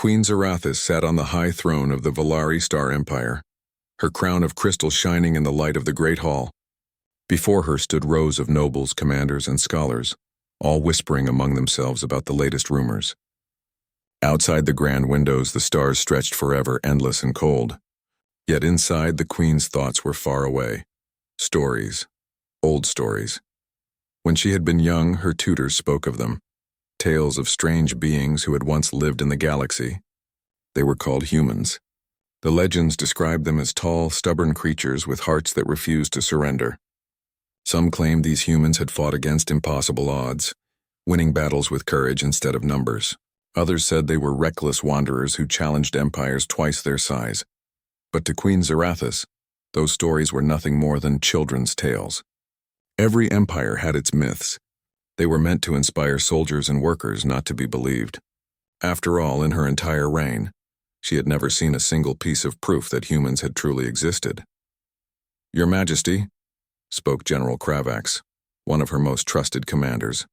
Queen Zarathis sat on the high throne of the Valari Star Empire, her crown of crystal shining in the light of the great hall. Before her stood rows of nobles, commanders, and scholars, all whispering among themselves about the latest rumors. Outside the grand windows, the stars stretched forever, endless and cold. Yet inside, the queen's thoughts were far away. Stories. Old stories. When she had been young, her tutors spoke of them. Tales of strange beings who had once lived in the galaxy. They were called humans. The legends described them as tall, stubborn creatures with hearts that refused to surrender. Some claimed these humans had fought against impossible odds, winning battles with courage instead of numbers. Others said they were reckless wanderers who challenged empires twice their size. But to Queen Zarathis, those stories were nothing more than children's tales. Every empire had its myths. They were meant to inspire soldiers and workers, not to be believed. After all, in her entire reign, she had never seen a single piece of proof that humans had truly existed. "Your Majesty," spoke General Kravax, one of her most trusted commanders.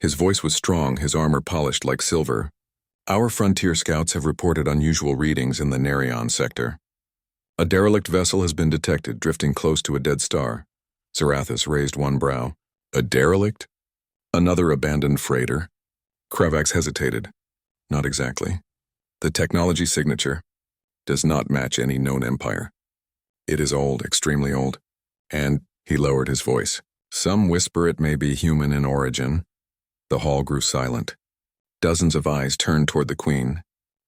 His voice was strong, his armor polished like silver. "Our frontier scouts have reported unusual readings in the Nerion sector. A derelict vessel has been detected drifting close to a dead star." Zarathis raised one brow. "A derelict? Another abandoned freighter?" Kravax hesitated. "Not exactly. The technology signature does not match any known empire. It is old, extremely old, and," he lowered his voice, "some whisper it may be human in origin." The hall grew silent. Dozens of eyes turned toward the queen.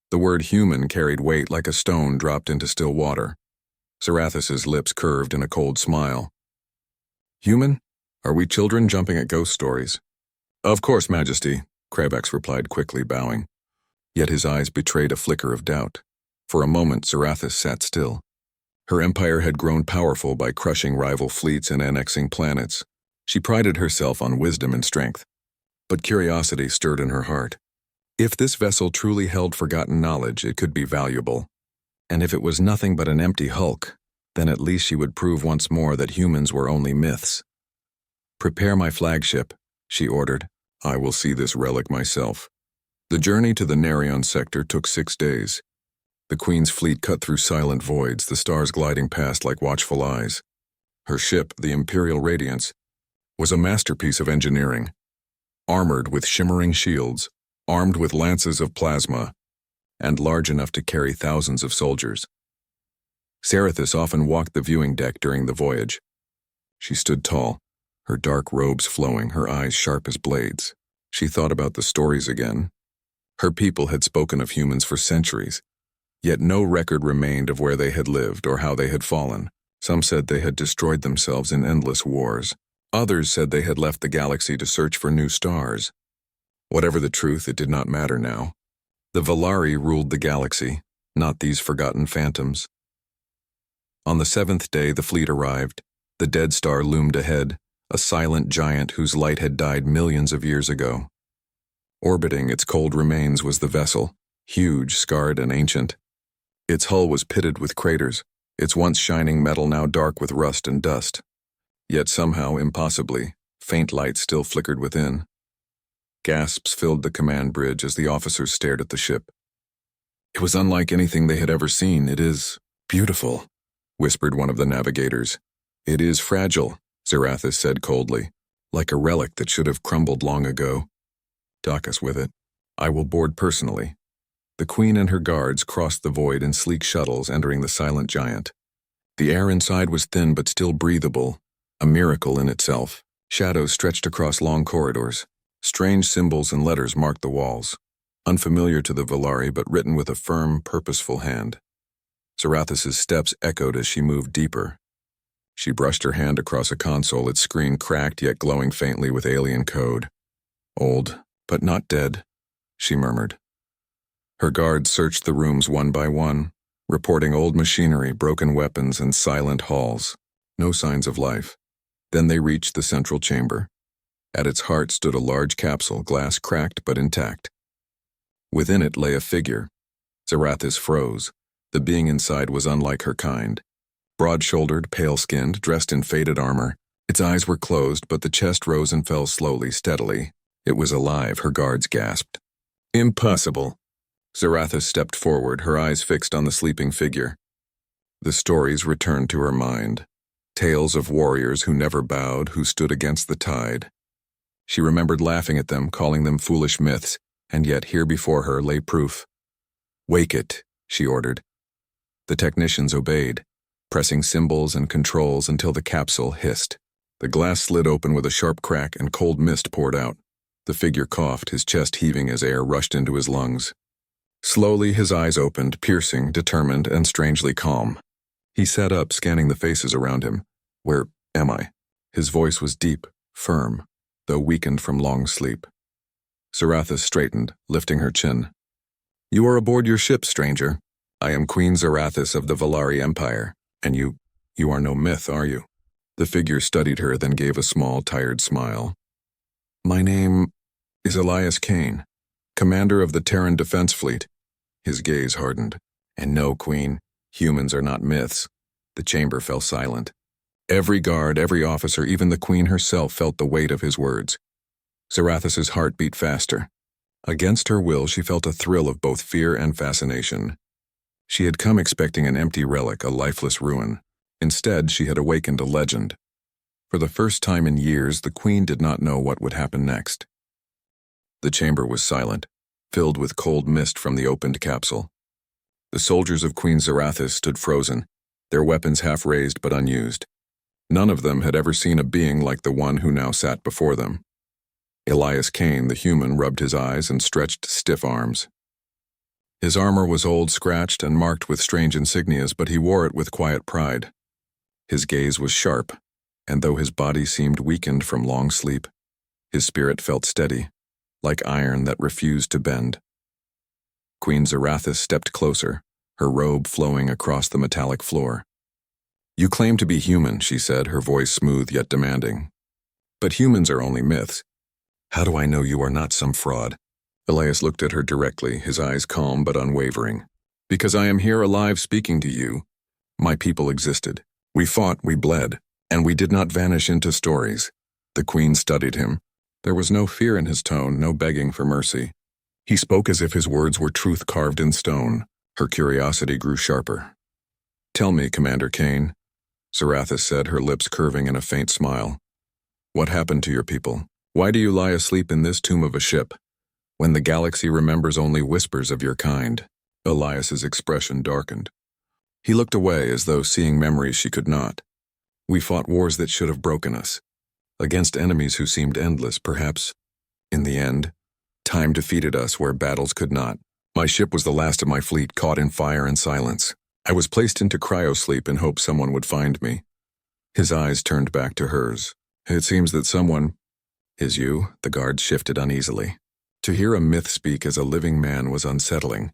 The word human carried weight like a stone dropped into still water. Zarathis's lips curved in a cold smile. "Human? Are we children jumping at ghost stories?" "Of course, Majesty," Kravax replied quickly, bowing. Yet his eyes betrayed a flicker of doubt. For a moment, Zarathis sat still. Her empire had grown powerful by crushing rival fleets and annexing planets. She prided herself on wisdom and strength. But curiosity stirred in her heart. If this vessel truly held forgotten knowledge, it could be valuable. And if it was nothing but an empty hulk, then at least she would prove once more that humans were only myths. "Prepare my flagship," she ordered. "I will see this relic myself." The journey to the Nerion sector took 6 days. The Queen's fleet cut through silent voids, the stars gliding past like watchful eyes. Her ship, the Imperial Radiance, was a masterpiece of engineering. Armored with shimmering shields, armed with lances of plasma, and large enough to carry thousands of soldiers. Zarathis often walked the viewing deck during the voyage. She stood tall, her dark robes flowing, her eyes sharp as blades. She thought about the stories again. Her people had spoken of humans for centuries, yet no record remained of where they had lived or how they had fallen. Some said they had destroyed themselves in endless wars. Others said they had left the galaxy to search for new stars. Whatever the truth, it did not matter now. The Valari ruled the galaxy, not these forgotten phantoms. On the 7th day, the fleet arrived. The dead star loomed ahead, a silent giant whose light had died millions of years ago. Orbiting its cold remains was the vessel, huge, scarred, and ancient. Its hull was pitted with craters, its once shining metal now dark with rust and dust. Yet somehow, impossibly, faint light still flickered within. Gasps filled the command bridge as the officers stared at the ship. "It was unlike anything they had ever seen. It is beautiful," whispered one of the navigators. "It is fragile," Zarathis said coldly, "like a relic that should have crumbled long ago. Dock us with it. I will board personally." The Queen and her guards crossed the void in sleek shuttles entering the silent giant. The air inside was thin but still breathable, a miracle in itself. Shadows stretched across long corridors. Strange symbols and letters marked the walls, unfamiliar to the Valari but written with a firm, purposeful hand. Zarathis's steps echoed as she moved deeper. She brushed her hand across a console, its screen cracked yet glowing faintly with alien code. "Old, but not dead," she murmured. Her guards searched the rooms one by one, reporting old machinery, broken weapons, and silent halls. No signs of life. Then they reached the central chamber. At its heart stood a large capsule, glass cracked but intact. Within it lay a figure. Zarathis froze. The being inside was unlike her kind. Broad-shouldered, pale-skinned, dressed in faded armor. Its eyes were closed, but the chest rose and fell slowly, steadily. It was alive, her guards gasped. "Impossible." Zarathus stepped forward, her eyes fixed on the sleeping figure. The stories returned to her mind. Tales of warriors who never bowed, who stood against the tide. She remembered laughing at them, calling them foolish myths, and yet here before her lay proof. "Wake it," she ordered. The technicians obeyed, pressing symbols and controls until the capsule hissed. The glass slid open with a sharp crack and cold mist poured out. The figure coughed, his chest heaving as air rushed into his lungs. Slowly his eyes opened, piercing, determined, and strangely calm. He sat up, scanning the faces around him. "Where am I?" His voice was deep, firm, though weakened from long sleep. Zarathus straightened, lifting her chin. "You are aboard your ship, stranger. I am Queen Zarathus of the Valari Empire, and you are no myth, are you?" The figure studied her, then gave a small, tired smile. "My name is Elias Kane, commander of the Terran Defense Fleet." His gaze hardened. "And no, Queen, humans are not myths." The chamber fell silent. Every guard, every officer, even the Queen herself felt the weight of his words. Zarathus's heart beat faster. Against her will, she felt a thrill of both fear and fascination. She had come expecting an empty relic, a lifeless ruin. Instead, she had awakened a legend. For the first time in years, the Queen did not know what would happen next. The chamber was silent, filled with cold mist from the opened capsule. The soldiers of Queen Zarathus stood frozen, their weapons half raised but unused. None of them had ever seen a being like the one who now sat before them. Elias Kane, the human, rubbed his eyes and stretched stiff arms. His armor was old, scratched, and marked with strange insignias, but he wore it with quiet pride. His gaze was sharp, and though his body seemed weakened from long sleep, his spirit felt steady, like iron that refused to bend. Queen Zarathus stepped closer, her robe flowing across the metallic floor. "You claim to be human," she said, her voice smooth yet demanding. "But humans are only myths. How do I know you are not some fraud?" Elias looked at her directly, his eyes calm but unwavering. "Because I am here alive speaking to you. My people existed. We fought, we bled, and we did not vanish into stories." The Queen studied him. There was no fear in his tone, no begging for mercy. He spoke as if his words were truth carved in stone. Her curiosity grew sharper. "Tell me, Commander Kane," Zarathus said, her lips curving in a faint smile. "What happened to your people? Why do you lie asleep in this tomb of a ship, when the galaxy remembers only whispers of your kind?" Elias's expression darkened. He looked away as though seeing memories she could not. "We fought wars that should have broken us, against enemies who seemed endless, perhaps. In the end, time defeated us where battles could not. My ship was the last of my fleet, caught in fire and silence. I was placed into cryosleep in hope someone would find me." His eyes turned back to hers. "It seems that someone is you." The guard shifted uneasily. To hear a myth speak as a living man was unsettling.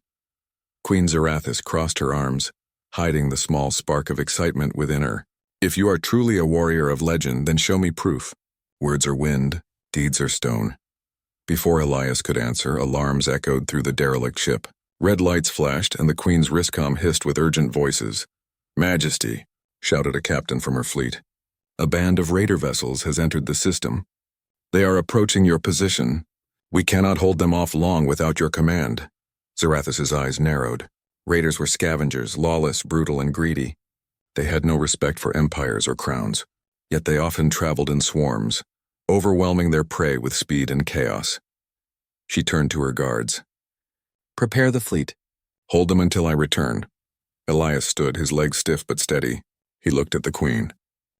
Queen Zarathus crossed her arms, hiding the small spark of excitement within her. "If you are truly a warrior of legend, then show me proof. Words are wind, deeds are stone." Before Elias could answer, alarms echoed through the derelict ship. Red lights flashed, and the Queen's wristcom hissed with urgent voices. "Majesty," shouted a captain from her fleet. "A band of raider vessels has entered the system. They are approaching your position. We cannot hold them off long without your command." Zarathus's eyes narrowed. Raiders were scavengers, lawless, brutal, and greedy. They had no respect for empires or crowns, yet they often traveled in swarms, overwhelming their prey with speed and chaos. She turned to her guards. "Prepare the fleet. Hold them until I return." Elias stood, his legs stiff but steady. He looked at the Queen.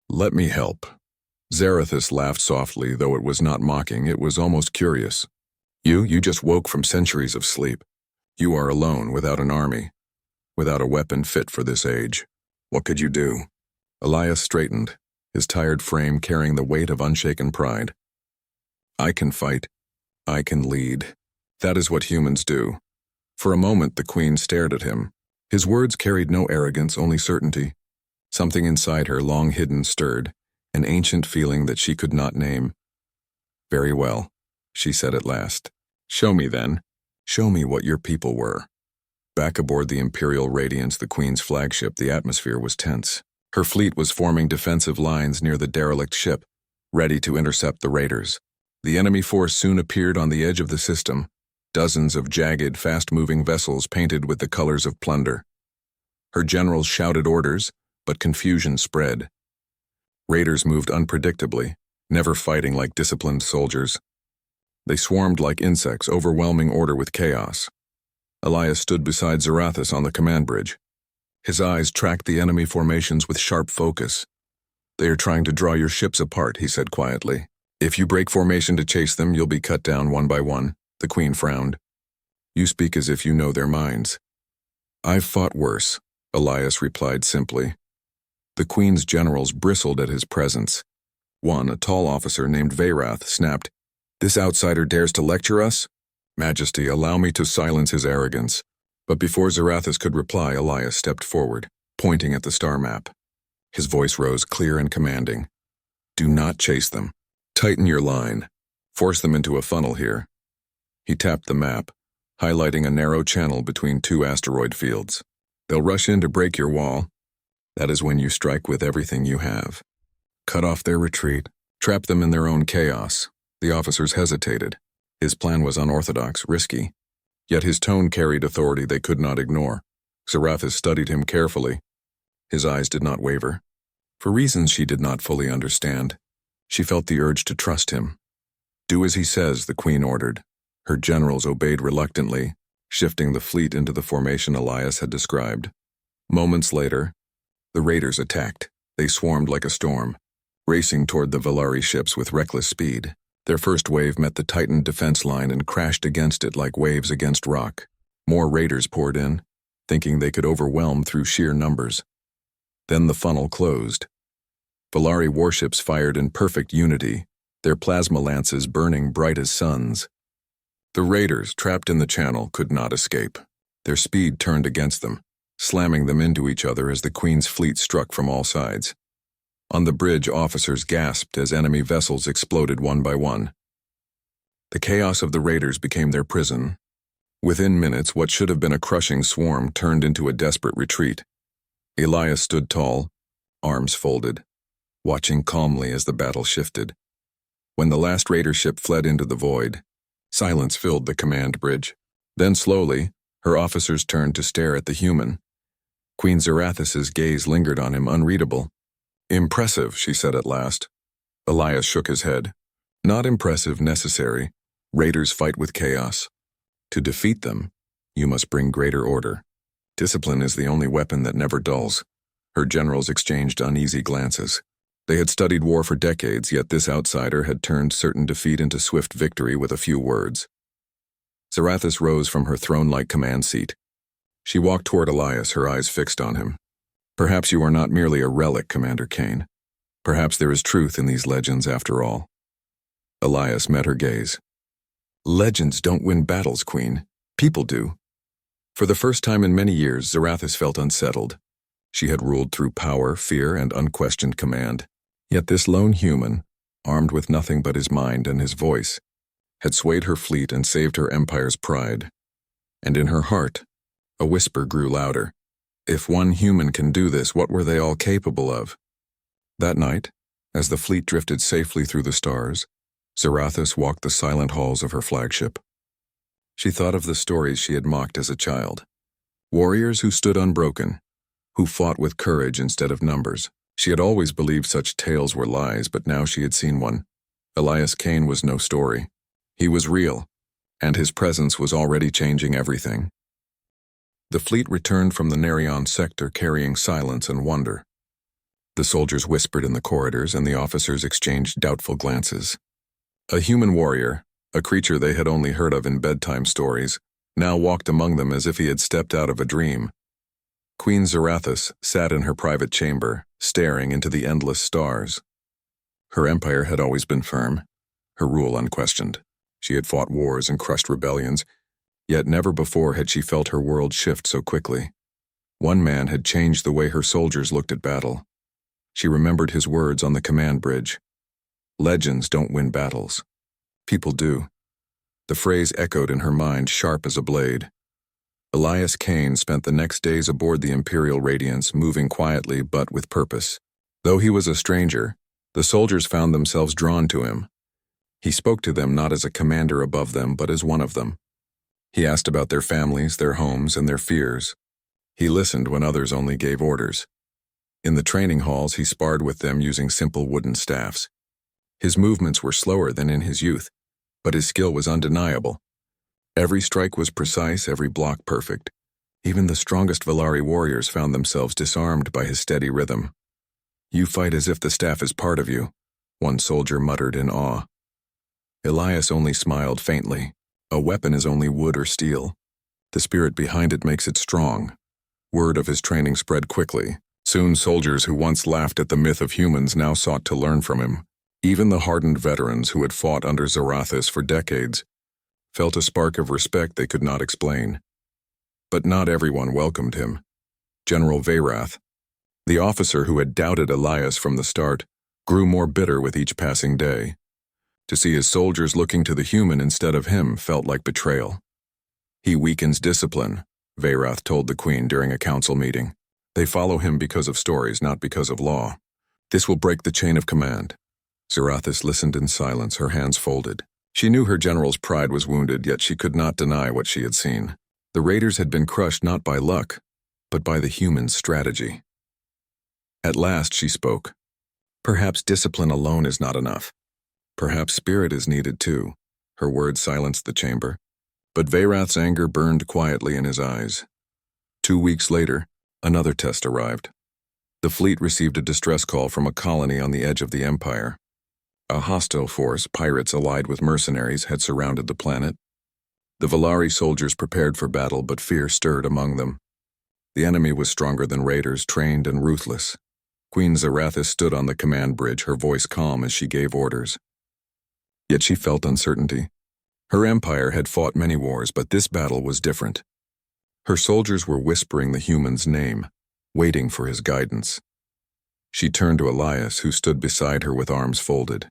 "Let me help." Zarathus laughed softly, though it was not mocking, it was almost curious. You just woke from centuries of sleep. You are alone, without an army, without a weapon fit for this age. What could you do?" Elias straightened, his tired frame carrying the weight of unshaken pride. "I can fight. I can lead. That is what humans do." For a moment, the Queen stared at him. His words carried no arrogance, only certainty. Something inside her, long hidden, stirred, an ancient feeling that she could not name. "Very well," she said at last. "Show me then. Show me what your people were." Back aboard the Imperial Radiance, the Queen's flagship, the atmosphere was tense. Her fleet was forming defensive lines near the derelict ship, ready to intercept the raiders. The enemy force soon appeared on the edge of the system, dozens of jagged, fast-moving vessels painted with the colors of plunder. Her generals shouted orders, but confusion spread. Raiders moved unpredictably, never fighting like disciplined soldiers. They swarmed like insects, overwhelming order with chaos. Elias stood beside Zarathus on the command bridge. His eyes tracked the enemy formations with sharp focus. "They are trying to draw your ships apart," he said quietly. "If you break formation to chase them, you'll be cut down one by one." The queen frowned. "You speak as if you know their minds." "I've fought worse," Elias replied simply. The queen's generals bristled at his presence. One, a tall officer named Veyrath, snapped, "This outsider dares to lecture us? Majesty, allow me to silence his arrogance." But before Zarathus could reply, Elias stepped forward, pointing at the star map. His voice rose clear and commanding. "Do not chase them. Tighten your line. Force them into a funnel here." He tapped the map, highlighting a narrow channel between two asteroid fields. "They'll rush in to break your wall. That is when you strike with everything you have. Cut off their retreat. Trap them in their own chaos." The officers hesitated. His plan was unorthodox, risky. Yet his tone carried authority they could not ignore. Zarathus studied him carefully. His eyes did not waver. For reasons she did not fully understand, she felt the urge to trust him. "Do as he says," the queen ordered. Her generals obeyed reluctantly, shifting the fleet into the formation Elias had described. Moments later, the raiders attacked. They swarmed like a storm, racing toward the Valari ships with reckless speed. Their first wave met the tightened defense line and crashed against it like waves against rock. More raiders poured in, thinking they could overwhelm through sheer numbers. Then the funnel closed. Valari warships fired in perfect unity, their plasma lances burning bright as suns. The raiders, trapped in the channel, could not escape. Their speed turned against them, slamming them into each other as the Queen's fleet struck from all sides. On the bridge, officers gasped as enemy vessels exploded one by one. The chaos of the raiders became their prison. Within minutes, what should have been a crushing swarm turned into a desperate retreat. Elias stood tall, arms folded, watching calmly as the battle shifted. When the last raider ship fled into the void, silence filled the command bridge. Then slowly, her officers turned to stare at the human. Queen Zarathus's gaze lingered on him, unreadable. "Impressive," she said at last. Elias shook his head. "Not impressive, necessary. Raiders fight with chaos. To defeat them, you must bring greater order. Discipline is the only weapon that never dulls." Her generals exchanged uneasy glances. They had studied war for decades, yet this outsider had turned certain defeat into swift victory with a few words. Zarathus rose from her throne-like command seat. She walked toward Elias, her eyes fixed on him. "Perhaps you are not merely a relic, Commander Kane. Perhaps there is truth in these legends after all." Elias met her gaze. "Legends don't win battles, Queen. People do." For the first time in many years, Zarathus felt unsettled. She had ruled through power, fear, and unquestioned command. Yet this lone human, armed with nothing but his mind and his voice, had swayed her fleet and saved her empire's pride. And in her heart, a whisper grew louder. If one human can do this, what were they all capable of? That night, as the fleet drifted safely through the stars, Zarathus walked the silent halls of her flagship. She thought of the stories she had mocked as a child. Warriors who stood unbroken, who fought with courage instead of numbers. She had always believed such tales were lies, but now she had seen one. Elias Kane was no story. He was real, and his presence was already changing everything. The fleet returned from the Nerion sector carrying silence and wonder. The soldiers whispered in the corridors, and the officers exchanged doubtful glances. A human warrior, a creature they had only heard of in bedtime stories, now walked among them as if he had stepped out of a dream. Queen Zarathus sat in her private chamber, staring into the endless stars. Her empire had always been firm, her rule unquestioned. She had fought wars and crushed rebellions, yet never before had she felt her world shift so quickly. One man had changed the way her soldiers looked at battle. She remembered his words on the command bridge. "Legends don't win battles. People do." The phrase echoed in her mind, sharp as a blade. Elias Kane spent the next days aboard the Imperial Radiance, moving quietly but with purpose. Though he was a stranger, the soldiers found themselves drawn to him. He spoke to them not as a commander above them, but as one of them. He asked about their families, their homes, and their fears. He listened when others only gave orders. In the training halls, he sparred with them using simple wooden staffs. His movements were slower than in his youth, but his skill was undeniable. Every strike was precise, every block perfect. Even the strongest Valari warriors found themselves disarmed by his steady rhythm. "You fight as if the staff is part of you," one soldier muttered in awe. Elias only smiled faintly. "A weapon is only wood or steel. The spirit behind it makes it strong." Word of his training spread quickly. Soon soldiers who once laughed at the myth of humans now sought to learn from him. Even the hardened veterans who had fought under Zarathus for decades felt a spark of respect they could not explain. But not everyone welcomed him. General Veyrath, the officer who had doubted Elias from the start, grew more bitter with each passing day. To see his soldiers looking to the human instead of him felt like betrayal. "He weakens discipline," Veyrath told the Queen during a council meeting. "They follow him because of stories, not because of law. This will break the chain of command." Zarathus listened in silence, her hands folded. She knew her general's pride was wounded, yet she could not deny what she had seen. The raiders had been crushed not by luck, but by the human's strategy. At last she spoke. "Perhaps discipline alone is not enough. Perhaps spirit is needed too." Her words silenced the chamber, but Veyrath's anger burned quietly in his eyes. 2 weeks later, another test arrived. The fleet received a distress call from a colony on the edge of the Empire. A hostile force, pirates allied with mercenaries, had surrounded the planet. The Valari soldiers prepared for battle, but fear stirred among them. The enemy was stronger than raiders, trained and ruthless. Queen Zarathus stood on the command bridge, her voice calm as she gave orders. Yet she felt uncertainty. Her empire had fought many wars, but this battle was different. Her soldiers were whispering the human's name, waiting for his guidance. She turned to Elias, who stood beside her with arms folded.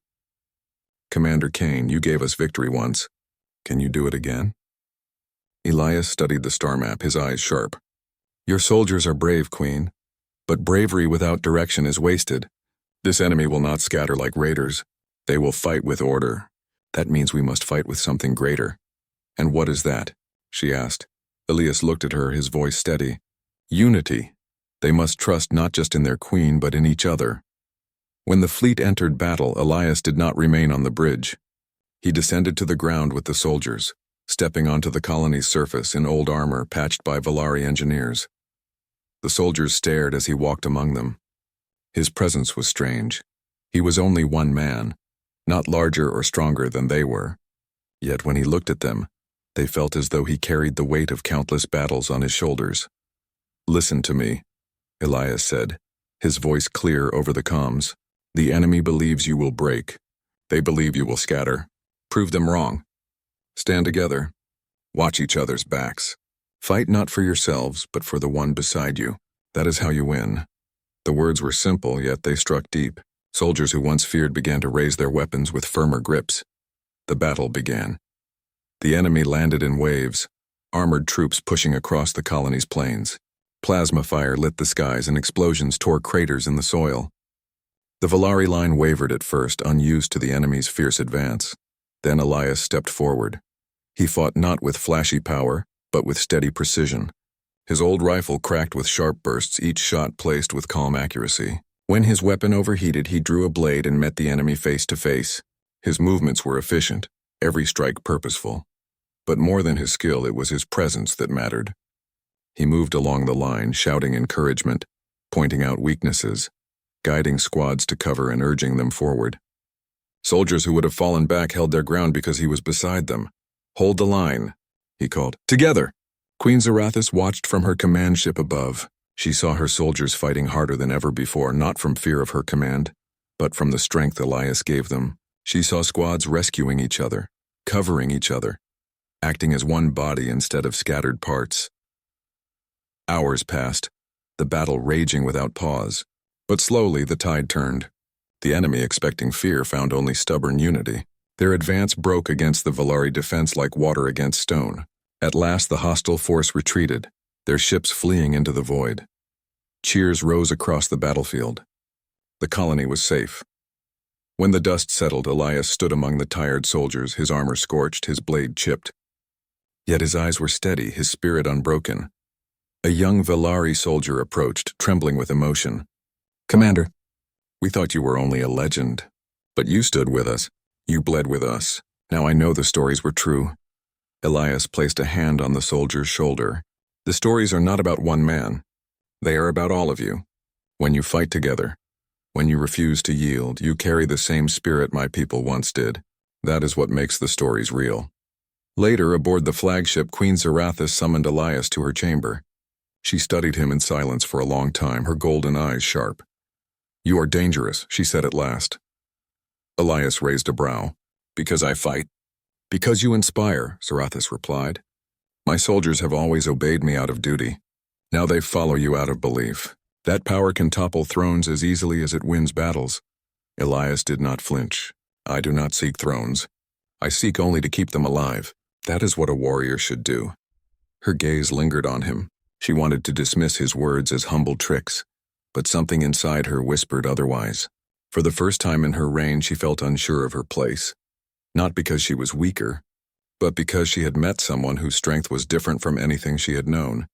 "Commander Kane, you gave us victory once. Can you do it again?" Elias studied the star map, his eyes sharp. "Your soldiers are brave, Queen, but bravery without direction is wasted. This enemy will not scatter like raiders. They will fight with order. That means we must fight with something greater." "And what is that?" she asked. Elias looked at her, his voice steady. "Unity. They must trust not just in their queen, but in each other." When the fleet entered battle, Elias did not remain on the bridge. He descended to the ground with the soldiers, stepping onto the colony's surface in old armor patched by Valari engineers. The soldiers stared as he walked among them. His presence was strange. He was only one man, not larger or stronger than they were. Yet when he looked at them, they felt as though he carried the weight of countless battles on his shoulders. "Listen to me," Elias said, his voice clear over the comms. "The enemy believes you will break. They believe you will scatter. Prove them wrong. Stand together. Watch each other's backs. Fight not for yourselves, but for the one beside you. That is how you win." The words were simple, yet they struck deep. Soldiers who once feared began to raise their weapons with firmer grips. The battle began. The enemy landed in waves, armored troops pushing across the colony's plains. Plasma fire lit the skies and explosions tore craters in the soil. The Valari line wavered at first, unused to the enemy's fierce advance. Then Elias stepped forward. He fought not with flashy power, but with steady precision. His old rifle cracked with sharp bursts, each shot placed with calm accuracy. When his weapon overheated, he drew a blade and met the enemy face to face. His movements were efficient, every strike purposeful. But more than his skill, it was his presence that mattered. He moved along the line, shouting encouragement, pointing out weaknesses, guiding squads to cover and urging them forward. Soldiers who would have fallen back held their ground because he was beside them. "Hold the line," he called. "Together!" Queen Zarathus watched from her command ship above. She saw her soldiers fighting harder than ever before, not from fear of her command, but from the strength Elias gave them. She saw squads rescuing each other, covering each other, acting as one body instead of scattered parts. Hours passed, the battle raging without pause, but slowly the tide turned. The enemy, expecting fear, found only stubborn unity. Their advance broke against the Valari defense like water against stone. At last the hostile force retreated, their ships fleeing into the void. Cheers rose across the battlefield. The colony was safe. When the dust settled, Elias stood among the tired soldiers, his armor scorched, his blade chipped. Yet his eyes were steady, his spirit unbroken. A young Valari soldier approached, trembling with emotion. "Commander, we thought you were only a legend. But you stood with us. You bled with us. Now I know the stories were true." Elias placed a hand on the soldier's shoulder. "The stories are not about one man. They are about all of you. When you fight together, when you refuse to yield, you carry the same spirit my people once did. That is what makes the stories real." Later, aboard the flagship, Queen Zarathis summoned Elias to her chamber. She studied him in silence for a long time, her golden eyes sharp. "You are dangerous," she said at last. Elias raised a brow. "Because I fight?" "Because you inspire," Zarathis replied. "My soldiers have always obeyed me out of duty. Now they follow you out of belief. That power can topple thrones as easily as it wins battles." Elias did not flinch. "I do not seek thrones. I seek only to keep them alive. That is what a warrior should do." Her gaze lingered on him. She wanted to dismiss his words as humble tricks, but something inside her whispered otherwise. For the first time in her reign, she felt unsure of her place. Not because she was weaker, but because she had met someone whose strength was different from anything she had known.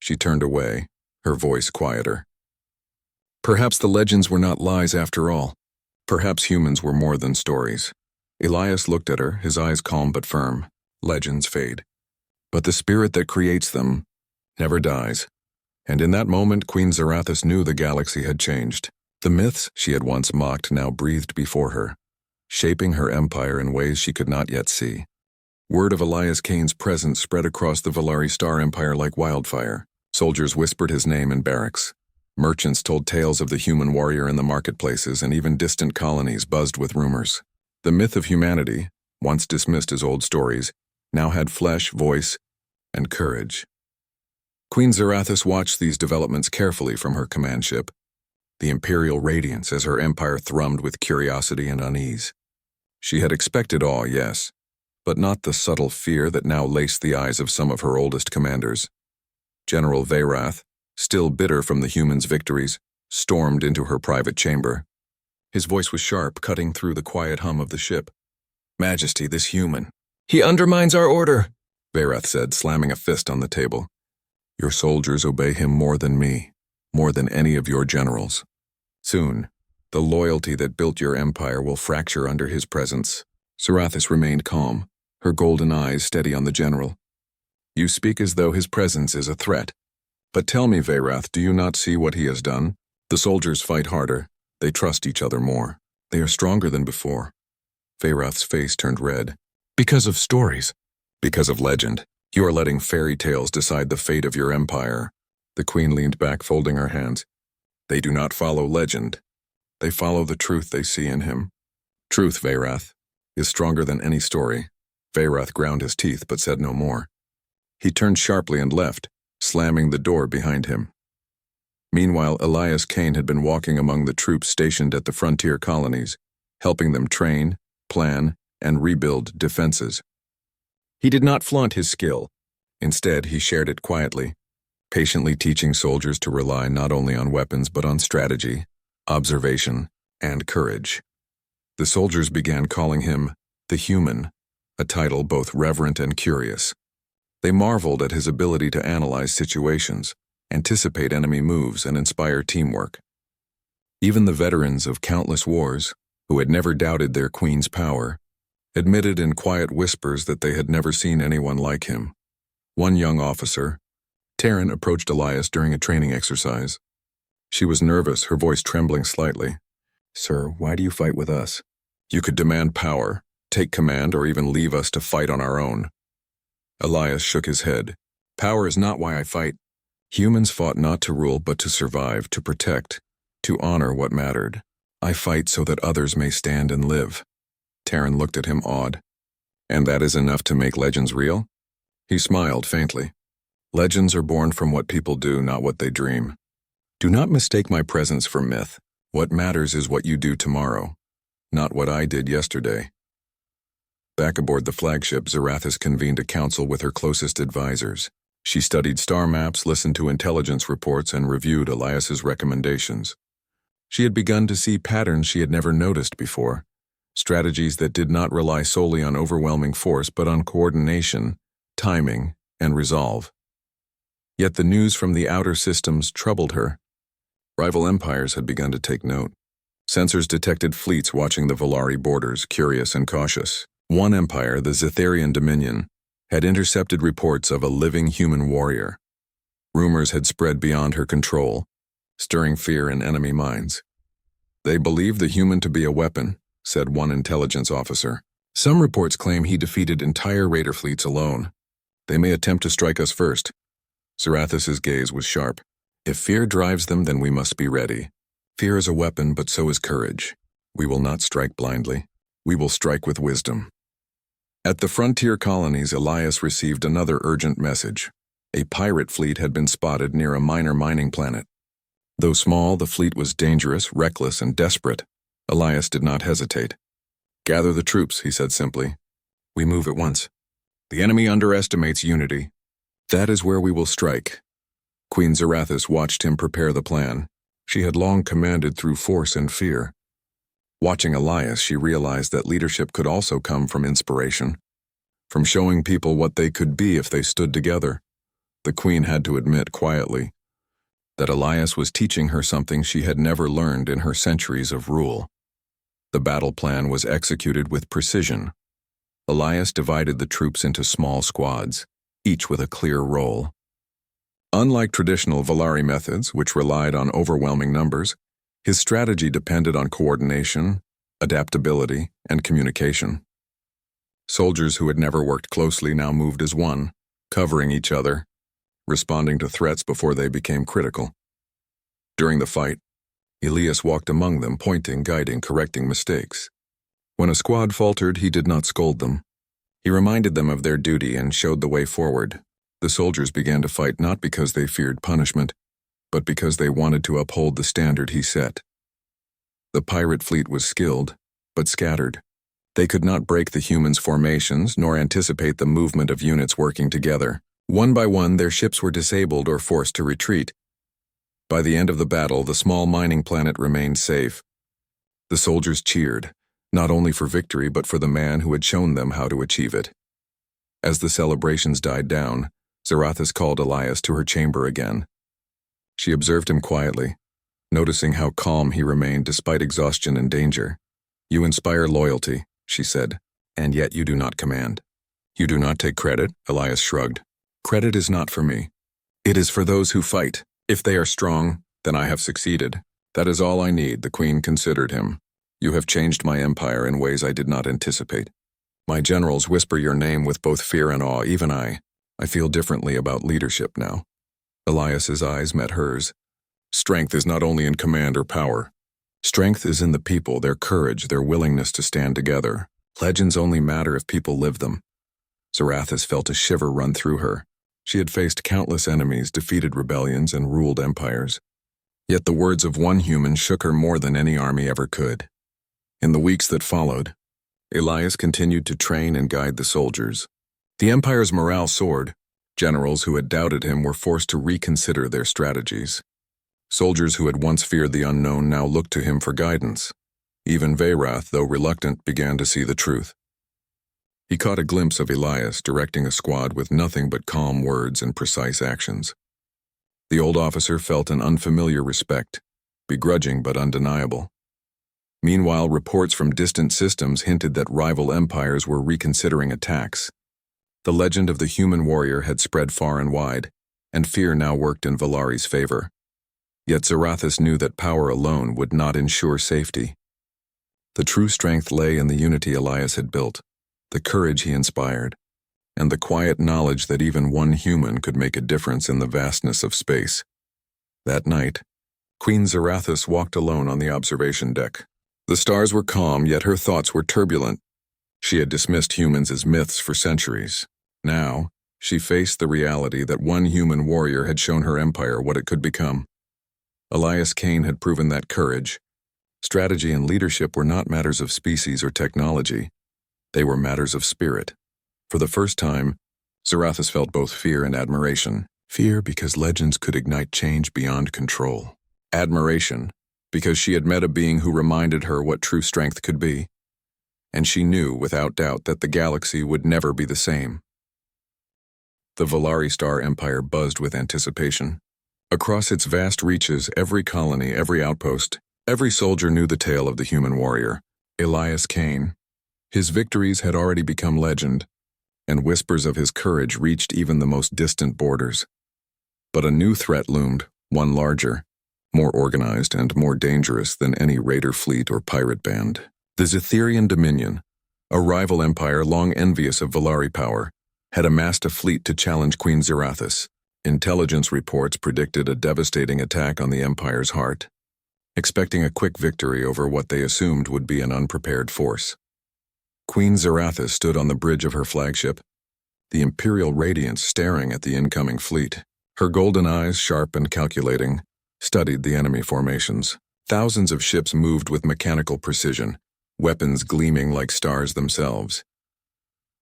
She turned away, her voice quieter. Perhaps the legends were not lies after all. Perhaps humans were more than stories. Elias looked at her, his eyes calm but firm. Legends fade. But the spirit that creates them never dies. And in that moment, Queen Zarathis knew the galaxy had changed. The myths she had once mocked now breathed before her, shaping her empire in ways she could not yet see. Word of Elias Kane's presence spread across the Valari Star Empire like wildfire. Soldiers whispered his name in barracks. Merchants told tales of the human warrior in the marketplaces, and even distant colonies buzzed with rumors. The myth of humanity, once dismissed as old stories, now had flesh, voice, and courage. Queen Zarathis watched these developments carefully from her command ship, the imperial radiance as her empire thrummed with curiosity and unease. She had expected awe, yes, but not the subtle fear that now laced the eyes of some of her oldest commanders. General Veyrath, still bitter from the humans' victories, stormed into her private chamber. His voice was sharp, cutting through the quiet hum of the ship. "Majesty, this human. He undermines our order," Veyrath said, slamming a fist on the table. "Your soldiers obey him more than me, more than any of your generals. Soon, the loyalty that built your empire will fracture under his presence." Zarathis remained calm, her golden eyes steady on the general. "You speak as though his presence is a threat. But tell me, Veyrath, do you not see what he has done? The soldiers fight harder. They trust each other more. They are stronger than before." Veyrath's face turned red. "Because of stories. Because of legend. You are letting fairy tales decide the fate of your empire." The queen leaned back, folding her hands. "They do not follow legend. They follow the truth they see in him. Truth, Veyrath, is stronger than any story." Veyrath ground his teeth but said no more. He turned sharply and left, slamming the door behind him. Meanwhile, Elias Kane had been walking among the troops stationed at the frontier colonies, helping them train, plan, and rebuild defenses. He did not flaunt his skill. Instead, he shared it quietly, patiently teaching soldiers to rely not only on weapons but on strategy, observation, and courage. The soldiers began calling him the Human, a title both reverent and curious. They marveled at his ability to analyze situations, anticipate enemy moves, and inspire teamwork. Even the veterans of countless wars, who had never doubted their queen's power, admitted in quiet whispers that they had never seen anyone like him. One young officer, Taryn, approached Elias during a training exercise. She was nervous, her voice trembling slightly. "Sir, why do you fight with us? You could demand power, take command, or even leave us to fight on our own." Elias shook his head. "Power is not why I fight. Humans fought not to rule but to survive, to protect, to honor what mattered. I fight so that others may stand and live." Taryn looked at him awed. "And that is enough to make legends real?" He smiled faintly. "Legends are born from what people do, not what they dream. Do not mistake my presence for myth. What matters is what you do tomorrow, not what I did yesterday." Back aboard the flagship, Zarathis convened a council with her closest advisors. She studied star maps, listened to intelligence reports, and reviewed Elias's recommendations. She had begun to see patterns she had never noticed before, strategies that did not rely solely on overwhelming force but on coordination, timing, and resolve. Yet the news from the outer systems troubled her. Rival empires had begun to take note. Sensors detected fleets watching the Volari borders, curious and cautious. One empire, the Zetharian Dominion, had intercepted reports of a living human warrior. Rumors had spread beyond her control, stirring fear in enemy minds. "They believe the human to be a weapon," said one intelligence officer. "Some reports claim he defeated entire raider fleets alone. They may attempt to strike us first." Zarathus's gaze was sharp. "If fear drives them, then we must be ready. Fear is a weapon, but so is courage. We will not strike blindly. We will strike with wisdom." At the frontier colonies, Elias received another urgent message. A pirate fleet had been spotted near a minor mining planet. Though small, the fleet was dangerous, reckless, and desperate. Elias did not hesitate. "Gather the troops," he said simply. "We move at once. The enemy underestimates unity. That is where we will strike." Queen Zarathus watched him prepare the plan. She had long commanded through force and fear. Watching Elias, she realized that leadership could also come from inspiration, from showing people what they could be if they stood together. The queen had to admit quietly that Elias was teaching her something she had never learned in her centuries of rule. The battle plan was executed with precision. Elias divided the troops into small squads, each with a clear role. Unlike traditional Volari methods, which relied on overwhelming numbers, his strategy depended on coordination, adaptability, and communication. Soldiers who had never worked closely now moved as one, covering each other, responding to threats before they became critical. During the fight, Elias walked among them, pointing, guiding, correcting mistakes. When a squad faltered, he did not scold them. He reminded them of their duty and showed the way forward. The soldiers began to fight not because they feared punishment, but because they wanted to uphold the standard he set. The pirate fleet was skilled, but scattered. They could not break the humans' formations nor anticipate the movement of units working together. One by one, their ships were disabled or forced to retreat. By the end of the battle, the small mining planet remained safe. The soldiers cheered, not only for victory but for the man who had shown them how to achieve it. As the celebrations died down, Zarathus called Elias to her chamber again. She observed him quietly, noticing how calm he remained despite exhaustion and danger. "You inspire loyalty," she said, "and yet you do not command." "You do not take credit?" Elias shrugged. "Credit is not for me. It is for those who fight. If they are strong, then I have succeeded. That is all I need," the queen considered him. "You have changed my empire in ways I did not anticipate. My generals whisper your name with both fear and awe, even I feel differently about leadership now." Elias's eyes met hers. "Strength is not only in command or power. Strength is in the people, their courage, their willingness to stand together. Legends only matter if people live them." Zarathus felt a shiver run through her. She had faced countless enemies, defeated rebellions, and ruled empires. Yet the words of one human shook her more than any army ever could. In the weeks that followed, Elias continued to train and guide the soldiers. The empire's morale soared. Generals who had doubted him were forced to reconsider their strategies. Soldiers who had once feared the unknown now looked to him for guidance. Even Veyrath, though reluctant, began to see the truth. He caught a glimpse of Elias directing a squad with nothing but calm words and precise actions. The old officer felt an unfamiliar respect, begrudging but undeniable. Meanwhile, reports from distant systems hinted that rival empires were reconsidering attacks. The legend of the human warrior had spread far and wide, and fear now worked in Volari's favor. Yet Zarathus knew that power alone would not ensure safety. The true strength lay in the unity Elias had built, the courage he inspired, and the quiet knowledge that even one human could make a difference in the vastness of space. That night, Queen Zarathus walked alone on the observation deck. The stars were calm, yet her thoughts were turbulent. She had dismissed humans as myths for centuries. Now, she faced the reality that one human warrior had shown her empire what it could become. Elias Kane had proven that courage, strategy, and leadership were not matters of species or technology. They were matters of spirit. For the first time, Zarathus felt both fear and admiration. Fear because legends could ignite change beyond control. Admiration because she had met a being who reminded her what true strength could be. And she knew without doubt that the galaxy would never be the same. The Volari Star Empire buzzed with anticipation. Across its vast reaches, every colony, every outpost, every soldier knew the tale of the human warrior, Elias Kane. His victories had already become legend, and whispers of his courage reached even the most distant borders. But a new threat loomed, one larger, more organized and more dangerous than any raider fleet or pirate band. The Zetherian Dominion, a rival empire long envious of Volari power, had amassed a fleet to challenge Queen Zerathis. Intelligence reports predicted a devastating attack on the empire's heart, expecting a quick victory over what they assumed would be an unprepared force. Queen Zerathis stood on the bridge of her flagship, the imperial radiance staring at the incoming fleet. Her golden eyes, sharp and calculating, studied the enemy formations. Thousands of ships moved with mechanical precision, weapons gleaming like stars themselves.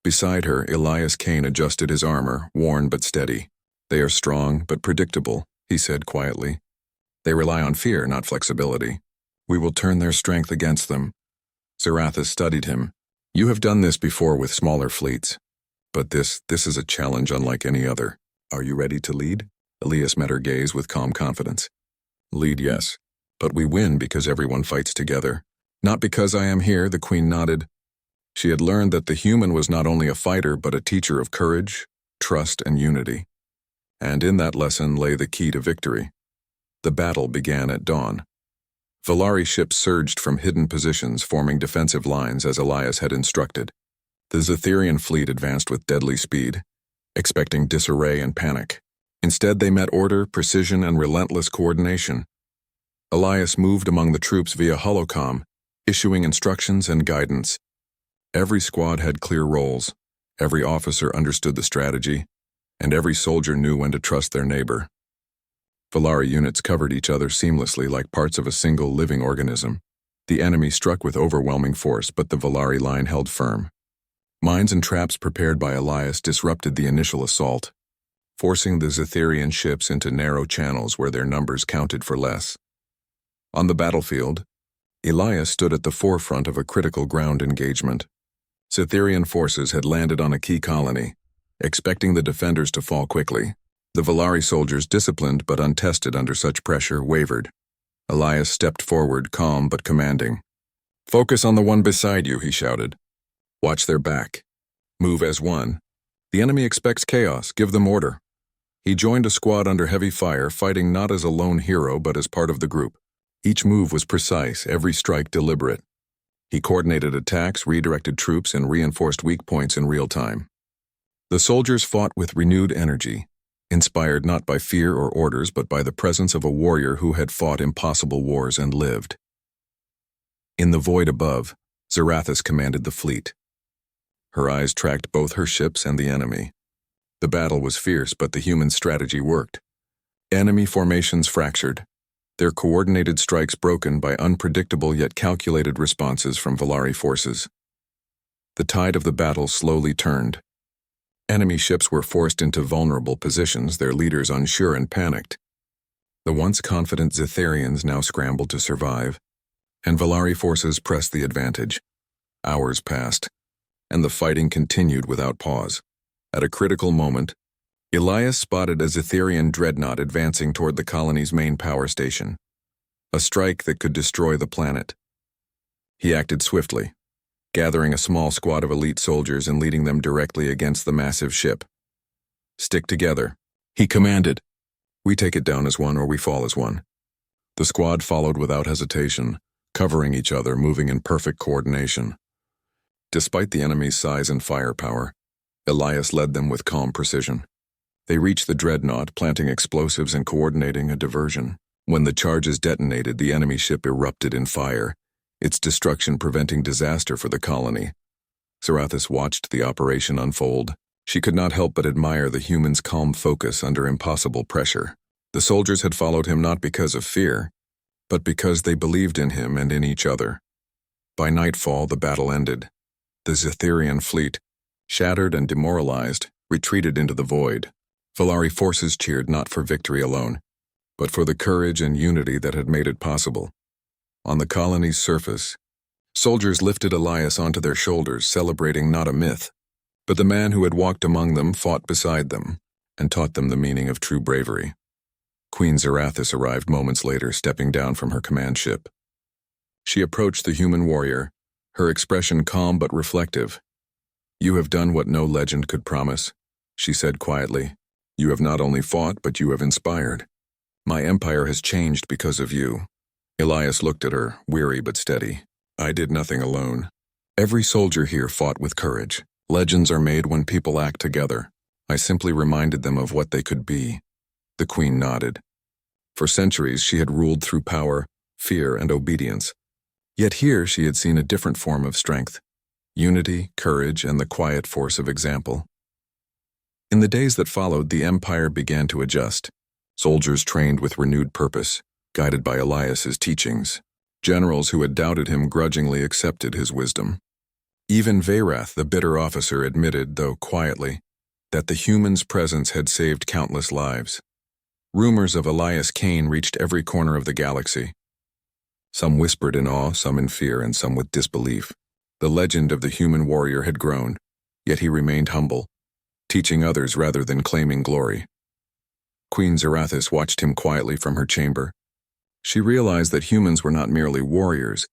Beside her, Elias Kane adjusted his armor, worn but steady. "They are strong but predictable," he said quietly. "They rely on fear, not flexibility. We will turn their strength against them." Zerathis studied him. "You have done this before with smaller fleets. But this is a challenge unlike any other. Are you ready to lead?" Elias met her gaze with calm confidence. "Lead, yes. But we win because everyone fights together. Not because I am here," the queen nodded. She had learned that the human was not only a fighter but a teacher of courage, trust, and unity. And in that lesson lay the key to victory. The battle began at dawn. Volari ships surged from hidden positions, forming defensive lines as Elias had instructed. The Zetherian fleet advanced with deadly speed, expecting disarray and panic. Instead, they met order, precision, and relentless coordination. Elias moved among the troops via holocom, issuing instructions and guidance. Every squad had clear roles, every officer understood the strategy, and every soldier knew when to trust their neighbor. Volari units covered each other seamlessly like parts of a single living organism. The enemy struck with overwhelming force, but the Volari line held firm. Mines and traps prepared by Elias disrupted the initial assault, forcing the Zetherian ships into narrow channels where their numbers counted for less. On the battlefield, Elias stood at the forefront of a critical ground engagement. Zetherian forces had landed on a key colony, expecting the defenders to fall quickly. The Volari soldiers, disciplined but untested under such pressure, wavered. Elias stepped forward, calm but commanding. "Focus on the one beside you," he shouted. "Watch their back. Move as one. The enemy expects chaos. Give them order." He joined a squad under heavy fire, fighting not as a lone hero but as part of the group. Each move was precise, every strike deliberate. He coordinated attacks, redirected troops, and reinforced weak points in real time. The soldiers fought with renewed energy, inspired not by fear or orders but by the presence of a warrior who had fought impossible wars and lived. In the void above, Zerathis commanded the fleet. Her eyes tracked both her ships and the enemy. The battle was fierce, but the human strategy worked. Enemy formations fractured, their coordinated strikes broken by unpredictable yet calculated responses from Volari forces. The tide of the battle slowly turned. Enemy ships were forced into vulnerable positions, their leaders unsure and panicked. The once confident Zetherians now scrambled to survive, and Volari forces pressed the advantage. Hours passed, and the fighting continued without pause. At a critical moment, Elias spotted a Zetherian dreadnought advancing toward the colony's main power station, a strike that could destroy the planet. He acted swiftly, gathering a small squad of elite soldiers and leading them directly against the massive ship. "Stick together," he commanded. "We take it down as one or we fall as one." The squad followed without hesitation, covering each other, moving in perfect coordination. Despite the enemy's size and firepower, Elias led them with calm precision. They reached the dreadnought, planting explosives and coordinating a diversion. When the charges detonated, the enemy ship erupted in fire, its destruction preventing disaster for the colony. Zerathis watched the operation unfold. She could not help but admire the human's calm focus under impossible pressure. The soldiers had followed him not because of fear, but because they believed in him and in each other. By nightfall, the battle ended. The Zetherian fleet, shattered and demoralized, retreated into the void. Volari forces cheered not for victory alone, but for the courage and unity that had made it possible. On the colony's surface, soldiers lifted Elias onto their shoulders, celebrating not a myth, but the man who had walked among them fought beside them. and taught them the meaning of true bravery. Queen Zarathis arrived moments later, stepping down from her command ship. She approached the human warrior, her expression calm but reflective. "You have done what no legend could promise," she said quietly. "You have not only fought, but you have inspired. My empire has changed because of you." Elias looked at her, weary but steady. "I did nothing alone. Every soldier here fought with courage. Legends are made when people act together. I simply reminded them of what they could be." The queen nodded. For centuries she had ruled through power, fear, and obedience. Yet here she had seen a different form of strength: unity, courage, and the quiet force of example. In the days that followed, the empire began to adjust. Soldiers trained with renewed purpose, guided by Elias's teachings. Generals who had doubted him grudgingly accepted his wisdom. Even Veyrath, the bitter officer, admitted, though quietly, that the human's presence had saved countless lives. Rumors of Elias Kane reached every corner of the galaxy. Some whispered in awe, some in fear, and some with disbelief. The legend of the human warrior had grown, yet he remained humble, teaching others rather than claiming glory. Queen Zarathis watched him quietly from her chamber. She realized that humans were not merely warriors.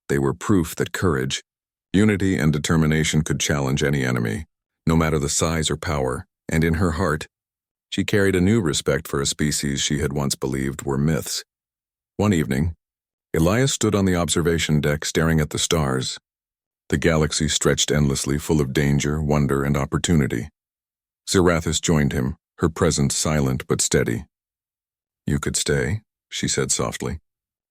They were proof that courage, unity, and determination could challenge any enemy, no matter the size or power, and in her heart, she carried a new respect for a species she had once believed were myths. One evening, Elias stood on the observation deck staring at the stars. The galaxy stretched endlessly, full of danger, wonder, and opportunity. Zarathis joined him, her presence silent but steady. "You could stay," she said softly.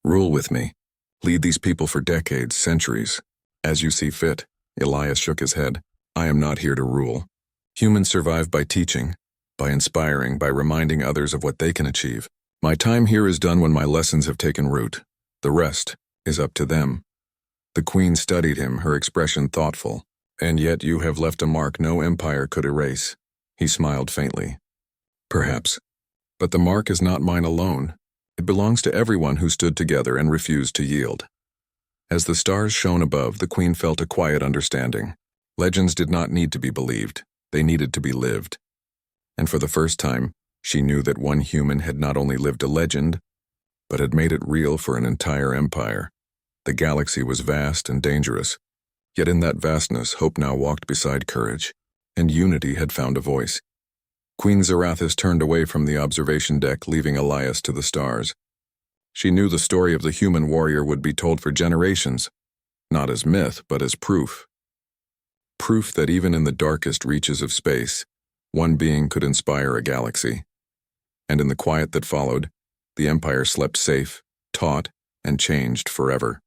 "Rule with me. Lead these people for decades, centuries, as you see fit." Elias shook his head. "I am not here to rule. Humans survive by teaching, by inspiring, by reminding others of what they can achieve. My time here is done when my lessons have taken root. The rest is up to them." The queen studied him, her expression thoughtful. "And yet you have left a mark no empire could erase." He smiled faintly. "Perhaps. But the mark is not mine alone. It belongs to everyone who stood together and refused to yield." As the stars shone above, the queen felt a quiet understanding. Legends did not need to be believed. They needed to be lived. And for the first time, she knew that one human had not only lived a legend, but had made it real for an entire empire. The galaxy was vast and dangerous, yet in that vastness, hope now walked beside courage, and unity had found a voice. Queen Zarathis turned away from the observation deck, leaving Elias to the stars. She knew the story of the human warrior would be told for generations, not as myth, but as proof. Proof that even in the darkest reaches of space, one being could inspire a galaxy. And in the quiet that followed, the empire slept safe, taught, and changed forever.